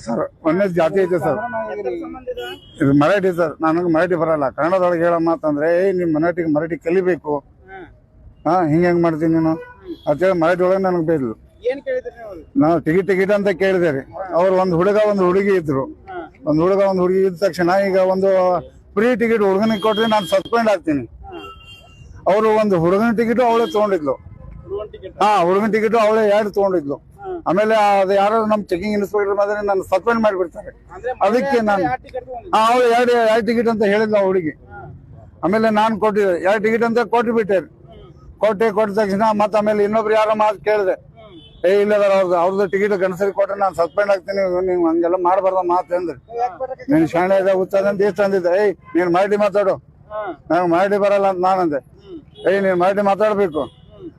Sir ಒಂದೇ ಜಾತಿ ಐತೆ ಸರ್. ಇದು ಮರಾಠಿ ಸರ್. ನನಗೆ ಮರಾಠಿ ಬರಲ್ಲ. ಕನ್ನಡದೊಳಗೆ ಹೇಳೋ ಮಾತಂದ್ರೆ ನಿಮ್ ಮರಾಠಿ ಕಲಿಬೇಕು. ಹಿಂಗ್ ಮಾಡ್ತೀನಿ ನೀನು ಅಂತೇಳಿ ಮರಾಠಿ ಒಳಗೆ ನನಗೆ ಬೇಯಿದ್ಲು. ನಾವು ಟಿಕೆಟ್ ಅಂತ ಕೇಳಿದೆ ರೀ. ಅವ್ರು ಒಂದ್ ಹುಡುಗ ಒಂದ್ ಹುಡುಗಿ ಇದ್ರು. ಒಂದ್ ಹುಡುಗ ಒಂದ್ ಹುಡುಗಿ ಇದ್ದ ತಕ್ಷಣ ಈಗ ಒಂದು ಫ್ರೀ ಟಿಕೆಟ್ ಹುಡುಗನಿಗೆ ಕೊಟ್ರೆ ನಾನು ಸಸ್ಪೆಂಡ್ ಆಗ್ತೀನಿ. ಅವರು ಒಂದು ಹುಡುಗನ ಟಿಕೆಟ್ ಅವಳೇ ತಗೊಂಡಿದ್ಲು. ಹುಡುಗನ ಟಿಕೆಟ್ ಅವಳೇ 2 ತಗೊಂಡಿದ್ಲು. ಆಮೇಲೆ ಅದು ಯಾರು ನಮ್ ಚೆಕಿಂಗ್ ಇನ್ಸ್ಪೆಕ್ಟರ್ ಮಾತ್ರ ನಾನು ಸಸ್ಪೆಂಡ್ ಮಾಡಿಬಿಡ್ತಾರೆ. ಅದಕ್ಕೆ ನಾನು ಅವಳು 2 ಟಿಕೆಟ್ ಅಂತ ಹೇಳಿದ್ಲು ಆ ಹುಡುಗಿ. ಆಮೇಲೆ ನಾನು ಕೊಟ್ಟಿದ್ದೆ 2 ಟಿಕೆಟ್ ಅಂತ ಕೊಟ್ಟು ಕೊಟ್ಟ ತಕ್ಷಣ ಮತ್ತೆ ಆಮೇಲೆ ಇನ್ನೊಬ್ರು ಯಾರೋ ಮಾತು ಕೇಳಿದೆ. ಇಲ್ಲ ಅವ್ರದ್ದು ಟಿಕೆಟ್ ಗಣಸರಿ ಕೊಟ್ರೆ ನಾನು ಸಸ್ಪೆಂಡ್ ಆಗ್ತೀನಿ, ನೀವು ಹಂಗೆಲ್ಲ ಮಾಡಬಾರ್ದ ಮಾತು ಅಂದ್ರೆ. ನೀನ್ ಶಾಣೆ ಇದೆ ಉತ್ತದ ಎಷ್ಟು ಅಂದಿದ್ದೆ. ನೀನ್ ಮರಾಠಿ ಮಾತಾಡು, ನಂಗೆ ಮರಾಠಿ ಬರಲ್ಲ ಅಂತ ನಾನಂದೆ. ನೀನ್ ಮರಾಠಿ ಮಾತಾಡ್ಬೇಕು.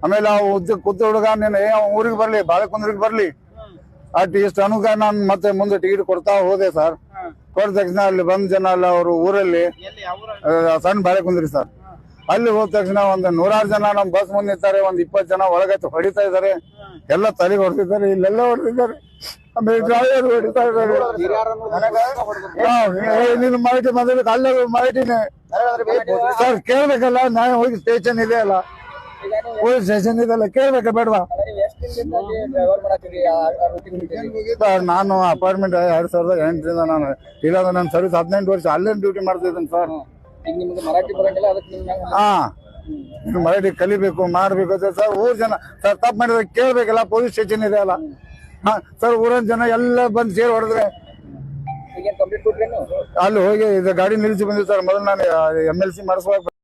ಆಮೇಲೆ ಆ ಕೂತ ಹುಡುಗ ನೀನು ಊರಿಗೆ ಬರ್ಲಿ, ಬಾಳೆಕುಂದ್ರಿಗೆ ಬರ್ಲಿ ಇಷ್ಟು ಅನುಗ ನಾನು ಮತ್ತೆ ಮುಂದೆ ಟಿಕೆಟ್ ಕೊಡ್ತಾ ಹೋದೆ ಸರ್. ಕೊಟ್ಟ ತಕ್ಷಣ ಅಲ್ಲಿ ಬಂದ ಜನ ಅಲ್ಲ ಅವರು ಊರಲ್ಲಿ ಸಣ್ಣ ಬಾಳೆಕುಂದ್ರಿ ಸರ್. ಅಲ್ಲಿ ಹೋದ ತಕ್ಷಣ ಒಂದು 100 ಜನ ನಮ್ ಬಸ್ ಮುಂದೆ ನಿಂತಾರೆ. ಒಂದ್ 20 ಜನ ಒಳಗೈತೆ ಹೊಡಿತಾ ಇದಾರೆ. ಎಲ್ಲ ತಲೆಗೆ ಹೊಡೆದಿದ್ದಾರೆ, ಇಲ್ಲೆಲ್ಲ ಹೊಡೆದಿದ್ದಾರೆ. ಆಮೇಲೆ ಡ್ರೈವರ್ ಹೊಡಿತಾ ಇದ್ದಾರೆ. ನೀನು ಮರಾಠಿ ಮಾತಾಡಬೇಕು. ಅಲ್ಲ ಮರಾಠಿನೇ ಸರ್. ಕೇಳ್ಬೇಕಲ್ಲ, ನಾನು ಹೋಗಿ ಸ್ಟೇಷನ್ ಇದೆ ಅಲ್ಲ, ಪೊಲೀಸ್ ಸ್ಟೇಷನ್ ಇದೆಲ್ಲ ಕೇಳ್ಬೇಕ ಬೇಡವಾ? ನಾನು ಅಪಾರ್ಟ್ಮೆಂಟ್ 2008ರಿಂದ ನಾನು ಇಲ್ಲ ನನ್ನ ಸರ್ವಿಸ್ 18 ವರ್ಷ ಅಲ್ಲೇ ಡ್ಯೂಟಿ ಮಾಡ್ತಿದ್ದೇನೆ ಸರ್. ಮರಾಠಿ ಕಲಿಬೇಕು ಮಾಡ್ಬೇಕು ಸರ್. ಊರ್ ಜನ ಸರ್ ತಪ್ಪು ಮಾಡಿದ್ರೆ ಕೇಳ್ಬೇಕಲ್ಲ, ಪೊಲೀಸ್ ಸ್ಟೇಷನ್ ಇದೆ ಅಲ್ಲ ಸರ್. ಊರಿನ ಜನ ಎಲ್ಲ ಬಂದು ಸೇರಿ ಹೊಡೆದ್ರೆ ಅಲ್ಲಿ ಹೋಗಿ ಗಾಡಿ ನಿಲ್ಲಿಸಿ ಬಂದಿವಿ ಸರ್. ಮೊದಲು ನಾನು MLC ಮಾಡಿಸುವಾಗ